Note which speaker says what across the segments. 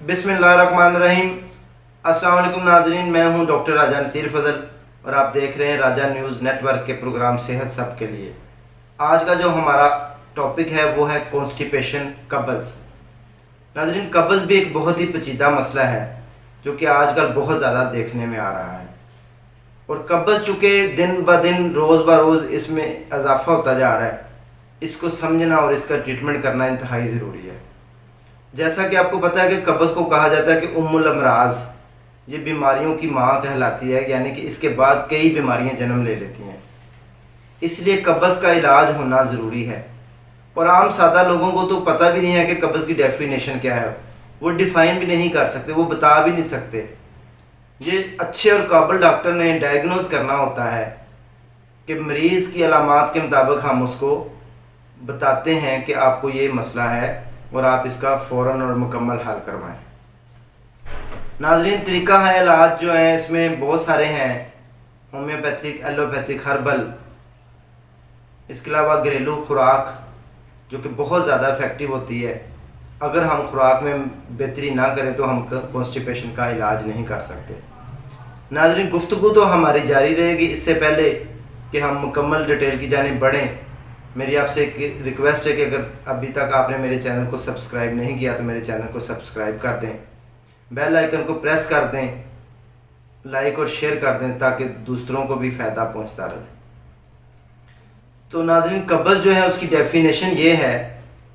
Speaker 1: बिस्मिल्लाहिर्रहमानिर्रहीम। अस्सलाम वालेकुम नाज़रीन, मैं हूं डॉक्टर राजा नसीर फजल और आप देख रहे हैं राजा न्यूज़ नेटवर्क के प्रोग्राम सेहत सब के लिए। आज का जो हमारा टॉपिक है वो है कॉन्स्टिपेशन, कब्ज़। नाज़रीन, कब्ज़ भी एक बहुत ही पेचीदा मसला है जो कि आजकल बहुत ज़्यादा देखने में आ रहा है और कब्ज़ चूँकि दिन ब दिन रोज़ ब रोज़ इसमें इजाफा होता जा रहा है, इसको समझना और इसका ट्रीटमेंट करना इंतहाई ज़रूरी है। जैसा कि आपको पता है कि कब्ज़ को कहा जाता है कि उम्मुल अमराज, ये बीमारियों की माँ कहलाती है, यानी कि इसके बाद कई बीमारियां जन्म ले लेती हैं। इसलिए कब्ज़ का इलाज होना ज़रूरी है और आम सादा लोगों को तो पता भी नहीं है कि कब्ज़ की डेफिनेशन क्या है, वो डिफ़ाइन भी नहीं कर सकते, वो बता भी नहीं सकते। ये अच्छे और काबिल डॉक्टर ने डायग्नोज करना होता है कि मरीज़ की अलामात के मुताबिक हम उसको बताते हैं कि आपको ये मसला है और आप इसका फ़ौरन और मुकम्मल हल करवाएं। नाज़रीन, तरीका है इलाज जो है इसमें बहुत सारे हैं, होम्योपैथिक, एलोपैथिक, हर्बल, इसके अलावा घरेलू खुराक जो कि बहुत ज़्यादा इफ़ेक्टिव होती है। अगर हम खुराक में बेहतरी ना करें तो हम कॉन्स्टिपेशन का इलाज नहीं कर सकते। नाज़रीन, गुफ्तगू तो हमारी जारी रहेगी। इससे पहले कि हम मुकम्मल डिटेल की जानिब बढ़ें, मेरी आपसे एक रिक्वेस्ट है कि अगर अभी तक आपने मेरे चैनल को सब्सक्राइब नहीं किया तो मेरे चैनल को सब्सक्राइब कर दें, बेल आइकन को प्रेस कर दें, लाइक और शेयर कर दें ताकि दूसरों को भी फ़ायदा पहुंचता रहे। तो नाज़रीन, कब्ज़ जो है उसकी डेफिनेशन ये है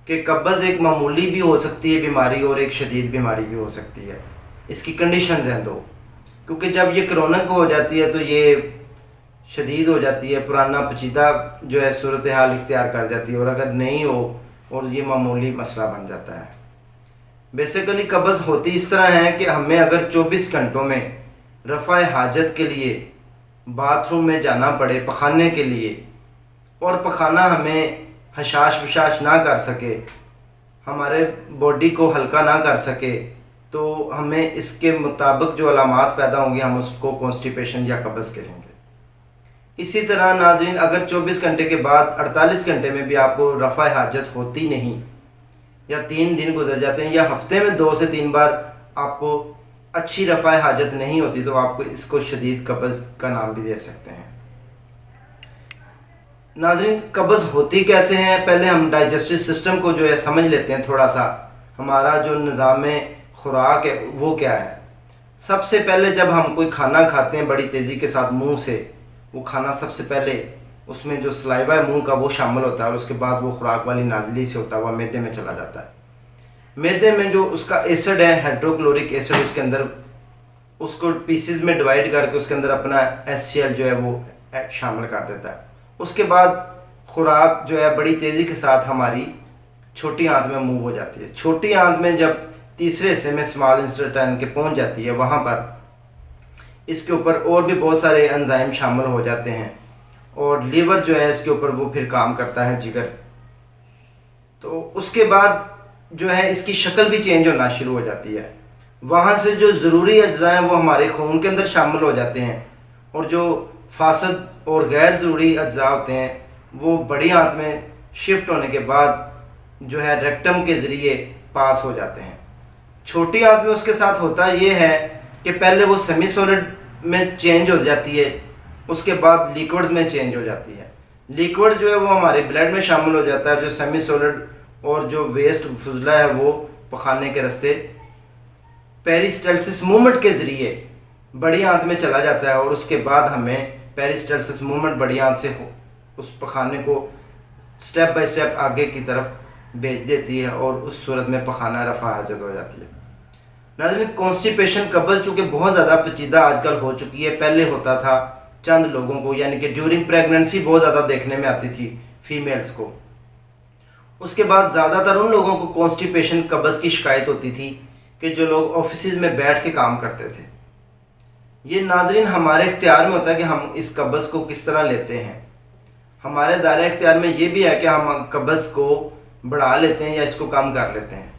Speaker 1: कि कब्ज़ एक मामूली भी हो सकती है बीमारी और एक शदीद बीमारी भी हो सकती है। इसकी कंडीशंस हैं दो, क्योंकि जब ये क्रोनिक हो जाती है तो ये शदीद हो जाती है, पुराना पेचीदा जो है सूरत हाल इख्तियार कर जाती है, और अगर नहीं हो और ये मामूली मसला बन जाता है। बेसिकली कब्ज़ होती इस तरह है कि हमें अगर 24 घंटों में रफ़ा हाजत के लिए बाथरूम में जाना पड़े पखाने के लिए, और पखाना हमें हशाश वशाश ना कर सके, हमारे बॉडी को हल्का ना कर सके, तो हमें इसके मुताबिक जो अलामात पैदा होंगी हम उसको कॉन्स्टिपेशन या कब्ज़ कहेंगे। इसी तरह नाज़रीन, अगर 24 घंटे के बाद 48 घंटे में भी आपको रफ़ा हाजत होती नहीं, या 3 दिन गुजर जाते हैं, या हफ्ते में 2 से 3 बार आपको अच्छी रफ़ा हाजत नहीं होती, तो आपको इसको शदीद कब्ज़ का नाम भी दे सकते हैं। नाज़रीन, कब्ज़ होती कैसे हैं, पहले हम डाइजेस्टिव सिस्टम को जो है समझ लेते हैं थोड़ा सा। हमारा जो निज़ाम खुराक है वो क्या है। सबसे पहले जब हम कोई खाना खाते हैं बड़ी तेज़ी के साथ मुंह से, वो खाना सबसे पहले उसमें जो सलाइवा है मुंह का वो शामिल होता है, और उसके बाद वो खुराक वाली नाज़िली से होता हुआ मैदे में चला जाता है। मैदे में जो उसका एसिड है, हाइड्रोक्लोरिक एसिड, उसके अंदर उसको पीसेस में डिवाइड करके उसके अंदर अपना HCl जो है वो शामिल कर देता है। उसके बाद खुराक जो है बड़ी तेज़ी के साथ हमारी छोटी आंत में मूव हो जाती है। छोटी आंत में जब तीसरे हिस्से में स्मॉल इंटेस्टाइन के पहुंच जाती है, वहाँ पर इसके ऊपर और भी बहुत सारे एंजाइम शामिल हो जाते हैं, और लीवर जो है इसके ऊपर वो फिर काम करता है, जिगर। तो उसके बाद जो है इसकी शक्ल भी चेंज होना शुरू हो जाती है। वहाँ से जो ज़रूरी अज्जा हैं वो हमारे खून के अंदर शामिल हो जाते हैं, और जो फासद और गैर ज़रूरी अज्जा होते हैं वो बड़ी आंत में शिफ्ट होने के बाद जो है रेक्टम के ज़रिए पास हो जाते हैं। छोटी आंत में उसके साथ होता ये है कि पहले वो सेमी सॉलिड में चेंज हो जाती है, उसके बाद लिक्विड्स में चेंज हो जाती है। लिक्विड जो है वो हमारे ब्लड में शामिल हो जाता है, जो सेमी सॉलिड और जो वेस्ट फुजला है वो पखाने के रास्ते पेरिस्टाल्सिस मूवमेंट के ज़रिए बड़ी आंत में चला जाता है, और उसके बाद हमें पेरिस्टाल्सिस मूवमेंट बड़ी आंत से उस पखाने को स्टेप बाय स्टेप आगे की तरफ भेज देती है, और उस सूरत में पखाना रफ़ा हाजत हो जाती है। नाज़रीन, कॉन्स्टिपेशन कब्ज़ चूँकि बहुत ज़्यादा पेचीदा आजकल हो चुकी है। पहले होता था चंद लोगों को, यानी कि ड्यूरिंग प्रेगनेंसी बहुत ज़्यादा देखने में आती थी फीमेल्स को। उसके बाद ज़्यादातर उन लोगों को कॉन्स्टिपेशन कब्ज़ की शिकायत होती थी कि जो लोग ऑफिस में बैठ के काम करते थे। ये नाज़रीन हमारे इख्तियार में होता है कि हम इस कब्ज़ को किस तरह लेते हैं। हमारे दायरे इख्तियार में ये भी है कि हम कब्ज़ को बढ़ा लेते हैं या इसको कम कर लेते हैं।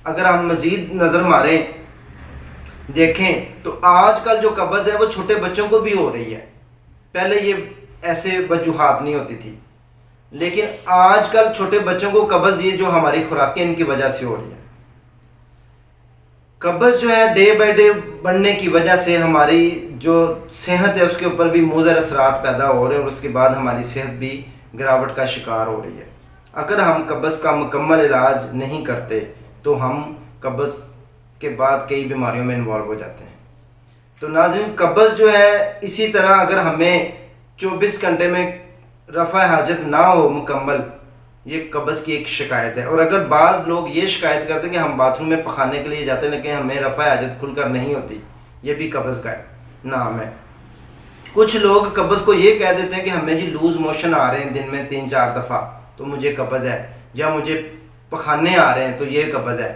Speaker 1: अगर हम मज़ीद नज़र मारें, देखें, तो आजकल जो कब्ज़ है वो छोटे बच्चों को भी हो रही है। पहले ये ऐसे वजूहात नहीं होती थी, लेकिन आजकल छोटे बच्चों को कब्ज़ ये जो हमारी खुराकें इनकी वजह से हो रही है। कब्ज़ जो है डे बाय डे बढ़ने की वजह से हमारी जो सेहत है उसके ऊपर भी मुज़र असरात पैदा हो रहे हैं और उसके बाद हमारी सेहत भी गिरावट का शिकार हो रही है। अगर हम कब्ज़ का मुकम्मल इलाज नहीं करते तो हम कब्ज़ के बाद कई बीमारियों में इन्वॉल्व हो जाते हैं। तो नाज़रीन, कब्ज़ जो है इसी तरह अगर हमें 24 घंटे में रफ़ा हाजत ना हो मुकम्मल, ये कब्ज़ की एक शिकायत है। और अगर बाज़ लोग ये शिकायत करते हैं कि हम बाथरूम में पखाने के लिए जाते हैं लेकिन हमें रफ़ा हाजत खुलकर नहीं होती, ये भी कब्ज़ का नाम है। कुछ लोग कब्ज़ को ये कह देते हैं कि हमें जी लूज़ मोशन आ रहे हैं दिन में 3-4 दफ़ा तो मुझे कब्ज़ है, या मुझे पखाने आ रहे हैं तो ये कब्ज़ है।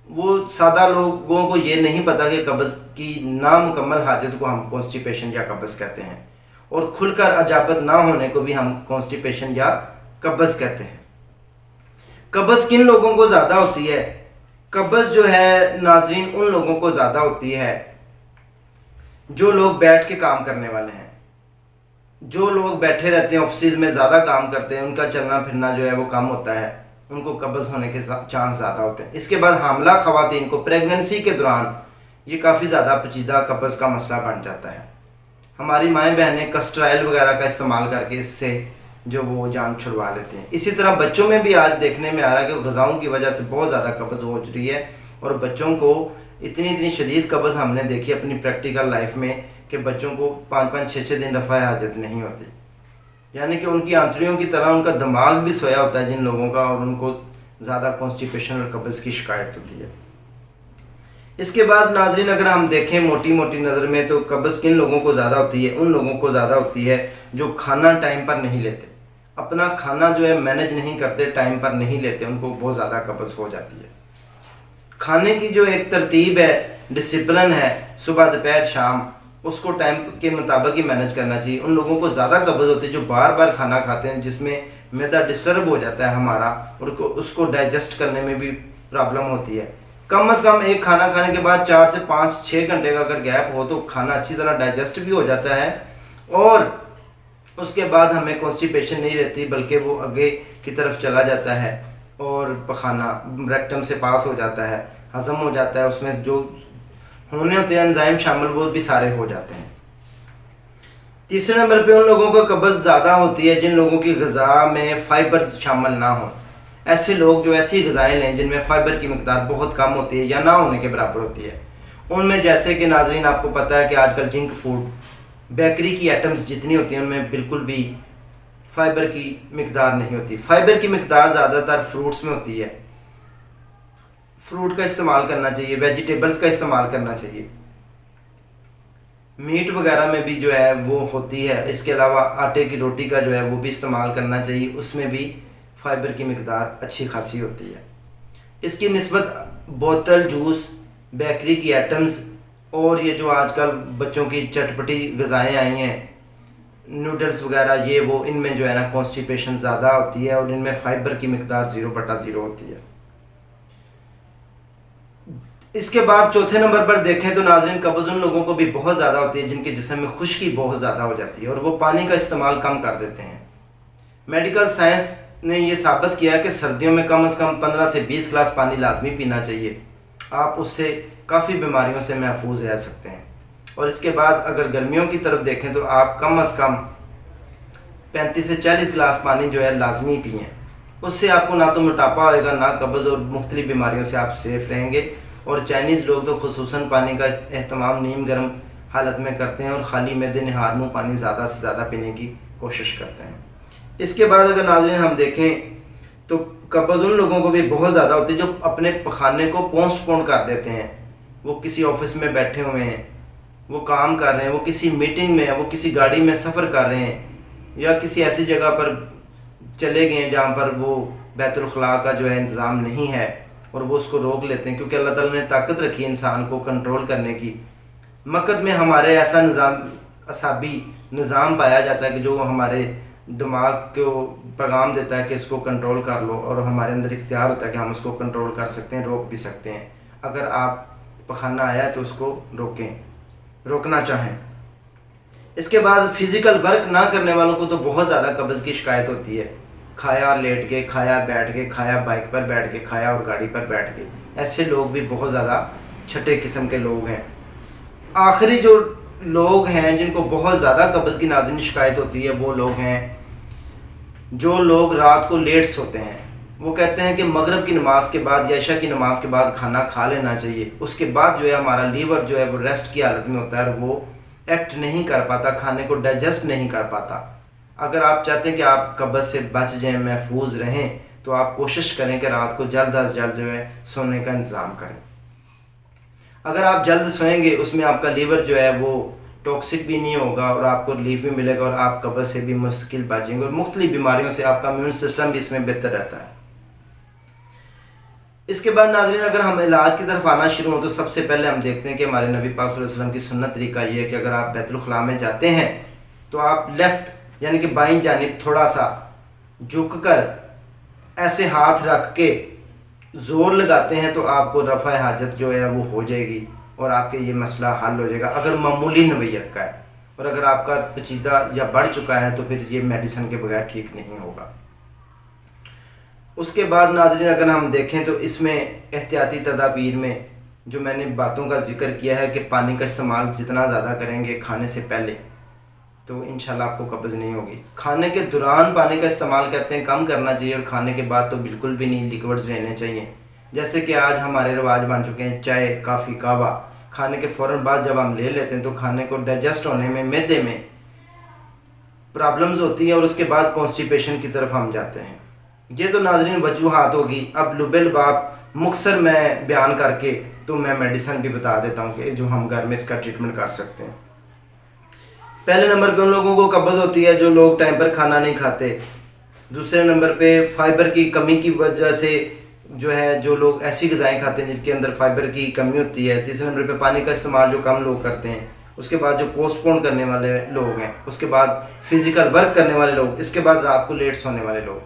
Speaker 1: वो सादा लोगों को ये नहीं पता कि कब्ज़ की नामुकम्मल हाजत को हम कॉन्स्टिपेशन या कब्ज़ कहते हैं, और खुलकर अजाबत ना होने को भी हम कॉन्स्टिपेशन या कब्ज़ कहते हैं। कब्ज़ किन लोगों को ज़्यादा होती है? कब्ज़ जो है नाज़रीन उन लोगों को ज़्यादा होती है जो लोग बैठ के काम करने वाले हैं। जो लोग बैठे रहते हैं, ऑफिस में ज़्यादा काम करते हैं, उनका चलना फिरना जो है वो कम होता है, उनको कब्ज़ होने के चांस ज़्यादा होते हैं। इसके बाद हामला ख़वातीन को प्रेगनेंसी के दौरान ये काफ़ी ज़्यादा पेचीदा कब्ज़ का मसला बन जाता है। हमारी माएँ बहनें कस्टर ऑयल वगैरह का इस्तेमाल करके इससे जो वो जान छुड़वा लेते हैं। इसी तरह बच्चों में भी आज देखने में आ रहा है कि ग़िज़ाओं की वजह से बहुत ज़्यादा कब्ज़ हो रही है, और बच्चों को इतनी शदीद कब्ज़ हमने देखी अपनी प्रैक्टिकल लाइफ में कि बच्चों को 5-5, 6-6 दिन रफ़ा हाजत नहीं होती, यानी कि उनकी आंतड़ियों की तरह उनका दिमाग भी सोया होता है जिन लोगों का, और उनको ज़्यादा कॉन्स्टिपेशन और कब्ज़ की शिकायत होती है। इसके बाद नाज़रीन अगर हम देखें मोटी नज़र में तो कब्ज़ किन लोगों को ज़्यादा होती है? उन लोगों को ज़्यादा होती है जो खाना टाइम पर नहीं लेते, अपना खाना जो है मैनेज नहीं करते, टाइम पर नहीं लेते, उनको बहुत ज़्यादा कब्ज़ हो जाती है। खाने की जो एक तरतीब है, डिसिप्लिन है, सुबह दोपहर शाम, उसको टाइम के मुताबिक ही मैनेज करना चाहिए। उन लोगों को ज़्यादा कब्ज़ होती है जो बार बार खाना खाते हैं, जिसमें मैदा डिस्टर्ब हो जाता है हमारा, और उसको डाइजेस्ट करने में भी प्रॉब्लम होती है। कम से कम एक खाना खाने के बाद 4 से 5-6 घंटे का अगर गैप हो तो खाना अच्छी तरह डाइजेस्ट भी हो जाता है, और उसके बाद हमें कॉन्स्टिपेशन नहीं रहती, बल्कि वो आगे की तरफ चला जाता है और पखाना रेक्टम से पास हो जाता है, हज़म हो जाता है, उसमें जो होने होते हैं एंजाइम शामिल वो भी सारे हो जाते हैं। तीसरे नंबर पे उन लोगों को कब्ज़ ज़्यादा होती है जिन लोगों की ग़िज़ा में फ़ाइबर्स शामिल ना हो। ऐसे लोग जो ऐसी ग़िज़ाएँ लें जिनमें फ़ाइबर की मिकदार बहुत कम होती है या ना होने के बराबर होती है, उनमें जैसे कि नाज़रीन आपको पता है कि आजकल जंक फूड, बेकरी की आइटम्स जितनी होती हैं उनमें बिल्कुल भी फ़ाइबर की मिकदार नहीं होती। फ़ाइबर की मिकदार ज़्यादातर फ्रूट्स में होती है, फ्रूट का इस्तेमाल करना चाहिए, वेजिटेबल्स का इस्तेमाल करना चाहिए, मीट वगैरह में भी जो है वो होती है। इसके अलावा आटे की रोटी का जो है वो भी इस्तेमाल करना चाहिए, उसमें भी फ़ाइबर की मिकदार अच्छी खासी होती है। इसकी निस्बत बोतल जूस, बेकरी की आइटम्स और ये जो आजकल बच्चों की चटपटी ग़िज़ाएँ आई हैं, नूडल्स वगैरह, ये वो, इनमें जो है ना कॉन्स्टिपेशन ज़्यादा होती है और इनमें फ़ाइबर की मिकदार 0/0 होती है। इसके बाद चौथे नंबर पर देखें तो नाज़रीन कब्ज़ उन लोगों को भी बहुत ज़्यादा होती है जिनके जिस्म में खुश्की बहुत ज़्यादा हो जाती है और वो पानी का इस्तेमाल कम कर देते हैं। मेडिकल साइंस ने ये साबित किया है कि सर्दियों में कम से कम 15 से 20 गिलास पानी लाजमी पीना चाहिए, आप उससे काफ़ी बीमारियों से महफूज रह सकते हैं। और इसके बाद अगर गर्मियों की तरफ देखें तो आप कम से कम 35 से 40 गिलास पानी जो है लाजमी पिएँ, उससे आपको ना तो मोटापा होएगा ना कब्ज़, और मुख्तलिफ बीमारियों से आप सेफ रहेंगे। और चाइनीज़ लोग तो खुसूसन पानी का एहतमाम नीम गर्म हालत में करते हैं और ख़ाली मैदे निहार मुँह पानी ज़्यादा से ज़्यादा पीने की कोशिश करते हैं। इसके बाद अगर नाज़रीन हम देखें तो कब्ज़ उन लोगों को भी बहुत ज़्यादा होती है जो अपने पखाने को पोस्टपोन कर देते हैं। वो किसी ऑफिस में बैठे हुए हैं, वो काम कर रहे हैं, वो किसी मीटिंग में है, वो किसी गाड़ी में सफ़र कर रहे हैं, या किसी ऐसी जगह पर चले गए हैं जहाँ पर वो बैतुल ख़ला का जो है इंतज़ाम नहीं है, और वो उसको रोक लेते हैं क्योंकि अल्लाह ताला ने ताकत रखी है इंसान को कंट्रोल करने की। मक्कत में हमारे ऐसा असाबी निज़ाम पाया जाता है कि जो हमारे दिमाग को पैगाम देता है कि इसको कंट्रोल कर लो, और हमारे अंदर इख्तियार होता है कि हम उसको कंट्रोल कर सकते हैं, रोक भी सकते हैं। अगर आप पखाना आया है तो उसको रोकना चाहें। इसके बाद फ़िज़िकल वर्क ना करने वालों को तो बहुत ज़्यादा कब्ज़ की शिकायत होती है। खाया लेट के, खाया बैठ के, खाया बाइक पर बैठ के, खाया और गाड़ी पर बैठ के, ऐसे लोग भी बहुत ज़्यादा छठे किस्म के लोग हैं। आखिरी जो लोग हैं जिनको बहुत ज़्यादा कब्ज़ की नाज़रीन शिकायत होती है, वो लोग हैं जो लोग रात को लेट सोते हैं। वो कहते हैं कि मगरिब की नमाज़ के बाद या इशा की नमाज़ के बाद खाना खा लेना चाहिए, उसके बाद जो है हमारा लीवर जो है वो रेस्ट की हालत में होता है और वो एक्ट नहीं कर पाता, खाने को डाइजेस्ट नहीं कर पाता। अगर आप चाहते हैं कि आप कब्ज़ से बच जाएं, महफूज रहें, तो आप कोशिश करें कि रात को जल्द अज जल्द जो है सोने का इंतज़ाम करें। अगर आप जल्द सोएंगे उसमें आपका लीवर जो है वो टॉक्सिक भी नहीं होगा और आपको रिलीफ भी मिलेगा और आप कब्ज़ से भी मुश्किल बचेंगे और मुख्तलिफ बीमारियों से आपका इम्यून सिस्टम भी इसमें बेहतर रहता है। इसके बाद नाज़रीन अगर हम इलाज की तरफ आना शुरू हो तो सबसे पहले हम देखते हैं कि हमारे नबी पाक सल्लल्लाहु अलैहि वसल्लम की सुन्नत तरीका ये है कि अगर आप बैतुल खला में जाते हैं तो आप लेफ़्ट यानी कि बाईं जानिब थोड़ा सा झुक कर ऐसे हाथ रख के ज़ोर लगाते हैं तो आपको रफ़ा हाजत जो है वो हो जाएगी और आपके ये मसला हल हो जाएगा अगर मामूली नवैयत का है। और अगर आपका पेचीदा या बढ़ चुका है तो फिर ये मेडिसिन के बगैर ठीक नहीं होगा। उसके बाद नाज़रीन अगर हम देखें तो इसमें एहतियाती तदाबीर में जो मैंने बातों का जिक्र किया है कि पानी का इस्तेमाल जितना ज़्यादा करेंगे खाने से पहले तो इंशाल्लाह आपको कब्ज़ नहीं होगी। खाने के दौरान पानी का इस्तेमाल कहते हैं कम करना चाहिए और खाने के बाद तो बिल्कुल भी नहीं, लिक्विड्स लेने चाहिए। जैसे कि आज हमारे रिवाज बन चुके हैं चाय, काफ़ी, कहवा खाने के फ़ौरन बाद जब हम ले लेते हैं तो खाने को डाइजेस्ट होने में मैदे में प्रॉब्लम्स होती है और उसके बाद कॉन्स्टिपेशन की तरफ हम जाते हैं। ये तो नाज़रीन वजूहात होगी। अब लुबेलबाब मुख्तसर मैं बयान करके तो मैं मेडिसिन भी बता देता हूँ कि जो हम घर में इसका ट्रीटमेंट कर सकते हैं। पहले नंबर पे उन लोगों को कब्ज़ होती है जो लोग टाइम पर खाना नहीं खाते। दूसरे नंबर पे फाइबर की कमी की वजह से जो है जो लोग ऐसी ग़िज़ाएँ खाते हैं जिनके अंदर फाइबर की कमी होती है। तीसरे नंबर पे पानी का इस्तेमाल जो कम लोग करते हैं। उसके बाद जो पोस्टपोन करने वाले लोग हैं। उसके बाद फिज़िकल वर्क करने वाले लोग। इसके बाद रात को लेट सोने वाले लोग।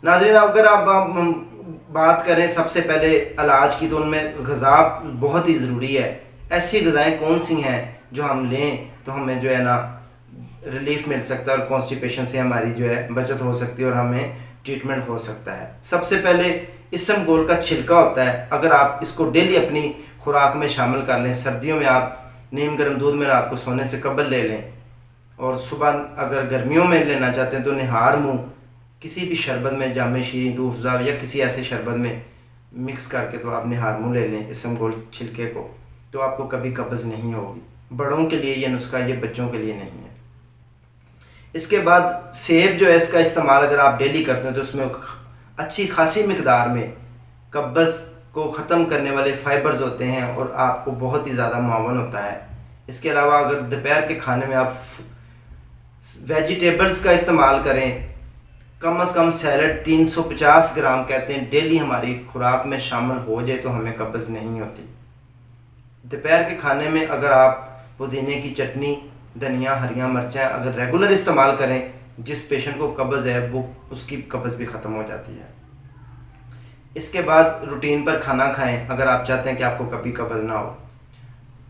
Speaker 1: नाज़रीन अगर आप बात करें सबसे पहले इलाज की तो उनमें ग़िज़ा बहुत ही ज़रूरी है। ऐसी ग़िज़ाएँ कौन सी हैं जो हम लें तो हमें जो है ना रिलीफ मिल सकता है और कॉन्स्टिपेशन से हमारी जो है बचत हो सकती है और हमें ट्रीटमेंट हो सकता है। सबसे पहले इसबगोल का छिलका होता है, अगर आप इसको डेली अपनी खुराक में शामिल कर लें। सर्दियों में आप नीम गर्म दूध में रात को सोने से कबल ले लें और सुबह अगर गर्मियों में लेना चाहते हैं तो निहार मुँह किसी भी शरबत में जामे शीरी, रूह अफ़ज़ा या किसी ऐसे शरबत में मिक्स करके तो आप निहार मुँह ले लें इसबगोल छिलके को, तो आपको कभी कब्ज़ नहीं होगी। बड़ों के लिए ये नुस्खा, ये बच्चों के लिए नहीं है। इसके बाद सेब जो है इसका इस्तेमाल अगर आप डेली करते हैं तो उसमें अच्छी खासी मिकदार में कब्ज़ को ख़त्म करने वाले फाइबर्स होते हैं और आपको बहुत ही ज़्यादा मुआवन होता है। इसके अलावा अगर दोपहर के खाने में आप वेजिटेबल्स का इस्तेमाल करें, कम से कम सैलड 350 ग्राम कहते हैं डेली हमारी खुराक में शामिल हो जाए तो हमें कब्ज़ नहीं होती। दोपहर के खाने में अगर आप पुदीने की चटनी, धनिया, हरियाँ मिर्चें अगर रेगुलर इस्तेमाल करें, जिस पेशेंट को कब्ज़ है वो उसकी कब्ज़ भी ख़त्म हो जाती है। इसके बाद रूटीन पर खाना खाएं अगर आप चाहते हैं कि आपको कभी कब्ज़ ना हो।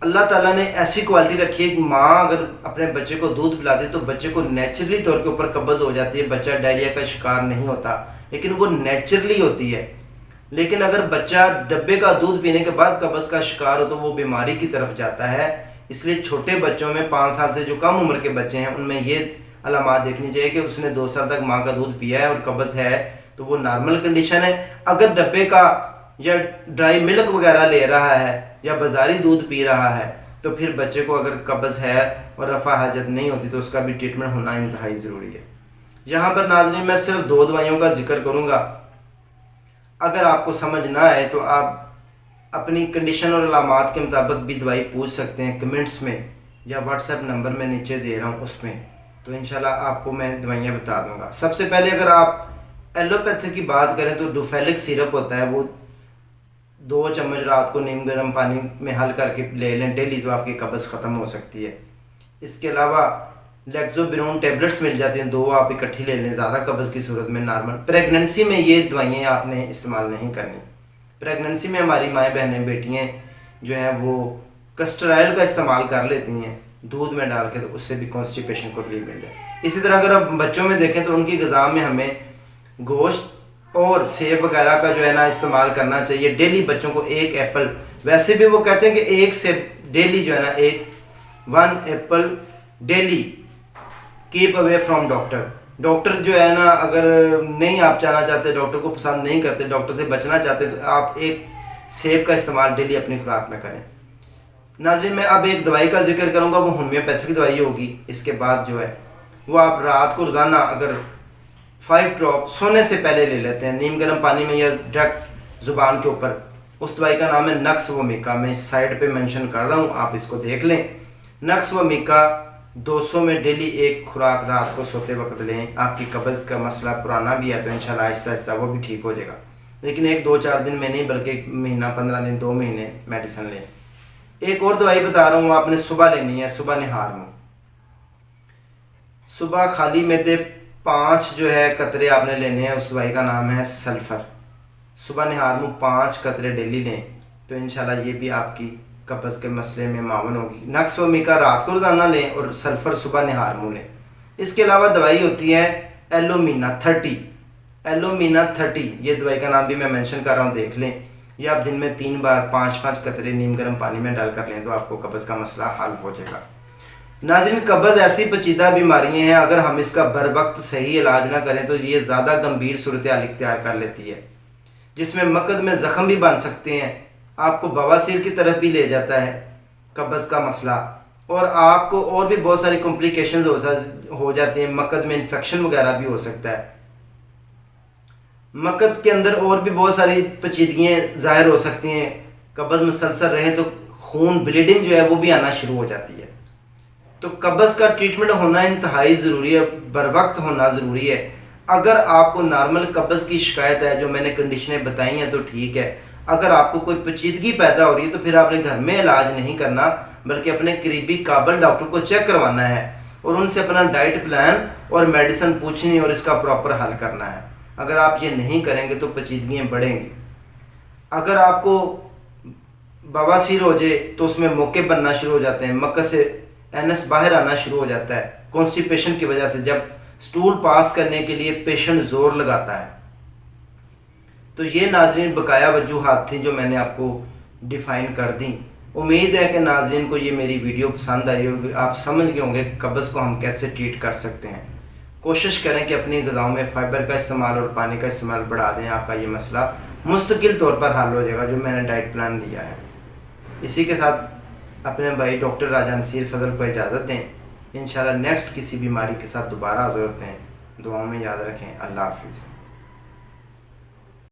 Speaker 1: अल्लाह ताला ने ऐसी क्वालिटी रखी है कि माँ अगर अपने बच्चे को दूध पिलाती तो बच्चे को नेचुरली तौर के ऊपर कब्ज़ हो जाती है। बच्चा डायरिया का शिकार नहीं होता, लेकिन वो नेचुरली होती है। लेकिन अगर बच्चा डब्बे का दूध पीने के बाद कब्ज़ का शिकार हो तो वो बीमारी की तरफ जाता है। इसलिए छोटे बच्चों में 5 साल से जो कम उम्र के बच्चे हैं उनमें ये अलामात देखनी चाहिए कि उसने 2 साल तक माँ का दूध पिया है और कब्ज़ है तो वो नॉर्मल कंडीशन है। अगर डब्बे का या ड्राई मिल्क वगैरह ले रहा है या बाज़ारी दूध पी रहा है तो फिर बच्चे को अगर कब्ज़ है और रफ़ा हाजत नहीं होती तो उसका भी ट्रीटमेंट होना इंतहाई ज़रूरी है। यहाँ पर नाज़रीन मैं सिर्फ 2 दवाइयों का जिक्र करूँगा। अगर आपको समझ ना आए तो आप अपनी कंडीशन और अलामात के मुताबिक भी दवाई पूछ सकते हैं कमेंट्स में या व्हाट्सएप नंबर मैं नीचे दे रहा हूँ उसमें, तो इंशाल्लाह आपको मैं दवाइयाँ बता दूँगा। सबसे पहले अगर आप एलोपैथी की बात करें तो डुफेलिक सिरप होता है, वो 2 चम्मच रात को नीम गर्म पानी में हल करके ले लें डेली तो आपकी कब्ज़ ख़त्म हो सकती है। इसके अलावा लेक्सोबिरोन टैबलेट्स मिल जाती हैं, 2 आप इकट्ठी ले लें ज़्यादा कब्ज़ की सूरत में नॉर्मल। प्रेगनेंसी में ये दवाइयाँ आपने इस्तेमाल नहीं करनी। प्रेगनेंसी में हमारी माएँ बहनें बेटियाँ जो हैं वो कस्टर ऑयल का इस्तेमाल कर लेती हैं दूध में डाल के, तो उससे भी कॉन्स्टिपेशन को रिलीफ मिल जाए। इसी तरह अगर आप बच्चों में देखें तो उनकी ग़िज़ा में हमें गोश्त और सेब वगैरह का जो है ना इस्तेमाल करना चाहिए। डेली बच्चों को 1 एप्पल वैसे भी वो कहते हैं कि एक से डेली जो है ना, एक 1 Apple daily, keep away from doctor. Doctor जो है ना, अगर नहीं आप जाना चाहते, डॉक्टर को पसंद नहीं करते, डॉक्टर से बचना चाहते, तो आप एक सेब का इस्तेमाल डेली अपनी खुराक में करें। नाज़रीन, मैं अब एक दवाई का जिक्र करूंगा, वो होम्योपैथिक दवाई होगी। इसके बाद जो है वो आप रात को रोज़ाना अगर 5 ड्रॉप सोने से पहले ले लेते हैं, नीम गर्म पानी में या डायरेक्ट ज़ुबान के ऊपर। उस दवाई का नाम है नक्स वोमिका, मैं इस साइड पे मेंशन कर रहा हूँ, आप इसको देख लें। नक्स वोमिका 200 में डेली एक खुराक रात को सोते वक्त लें। आपकी कब्ज़ का मसला पुराना भी है तो इंशाल्लाह आहिस्ता आहिस्ता वो भी ठीक हो जाएगा, लेकिन 1-2-4 दिन में नहीं, बल्कि 1 महीना 15 दिन 2 महीने मेडिसिन लें। एक और दवाई बता रहा हूँ, आपने सुबह लेनी है, सुबह निहार मुँह। सुबह खाली मैदे 5 जो है कतरे आपने लेने हैं, उस दवाई का नाम है सल्फ़र। सुबह निहार मुँह 5 कतरे डेली लें तो इंशाल्लाह ये भी आपकी कब्ज़ के मसले में मावन होगी। नक्स वोमिका रात को रोज़ाना लें और सल्फ़र सुबह निहार मुँह लें। इसके अलावा दवाई होती है एलोमीना 30। एलोमीना 30 ये दवाई का नाम भी मैं मेंशन कर रहा हूँ, देख लें। ये आप दिन में 3 बार 5-5 कतरे नीम गर्म पानी में डाल कर लें तो आपको कब्ज़ का मसला हल हो जाएगा। नाज़रीन, कब्ज़ ऐसी पेचीदा बीमारियाँ हैं, अगर हम इसका बर वक्त सही इलाज ना करें तो ये ज़्यादा गंभीर सूरत हाल इख्तियार कर लेती है, जिसमें मकद में ज़ख्म भी बन सकते हैं, आपको बवासीर की तरफ भी ले जाता है कब्ज़ का मसला, और आपको और भी बहुत सारी कॉम्प्लिकेशंस हो जाती हैं। मकद में इन्फेक्शन वगैरह भी हो सकता है। मकद के अंदर और भी बहुत सारी पेचीदगियाँ ज़ाहिर हो सकती हैं। कब्ज़ मुसलसल रहे तो खून ब्लीडिंग जो है वो भी आना शुरू हो जाती है। तो कब्ज़ का ट्रीटमेंट होना इंतहाई ज़रूरी है, बर वक्त होना ज़रूरी है। अगर आपको नॉर्मल कब्ज़ की शिकायत है, जो मैंने कंडीशनें बताई हैं, तो ठीक है। अगर आपको कोई पेचीदगी पैदा हो रही है तो फिर आपने घर में इलाज नहीं करना, बल्कि अपने करीबी काबिल डॉक्टर को चेक करवाना है और उनसे अपना डाइट प्लान और मेडिसिन पूछनी और इसका प्रॉपर हल करना है। अगर आप ये नहीं करेंगे तो पेचीदगियाँ बढ़ेंगी। अगर आपको बवासीर हो जाए तो उसमें मौके बनना शुरू हो जाते हैं, मक्कद से एनएस बाहर आना शुरू हो जाता है कॉन्स्टिपेशन की वजह से, जब स्टूल पास करने के लिए पेशेंट जोर लगाता है। तो ये नाजरीन बकाया वजूहात थी जो मैंने आपको डिफ़ाइन कर दी। उम्मीद है कि नाजरीन को ये मेरी वीडियो पसंद आई होगी, आप समझ गए होंगे कब्ज़ को हम कैसे ट्रीट कर सकते हैं। कोशिश करें कि अपनी ग़िज़ाओं में फ़ाइबर का इस्तेमाल और पानी का इस्तेमाल बढ़ा दें, आपका ये मसला मुस्तकिल तौर पर हल हो जाएगा, जो मैंने डाइट प्लान दिया है। इसी के साथ अपने भाई डॉक्टर राजा नसीर फजल को इजाज़त दें। इंशाल्लाह नेक्स्ट किसी बीमारी के साथ दोबारा हाज़िर होते हैं। दुआओं में याद रखें। अल्लाह हाफ़िज़।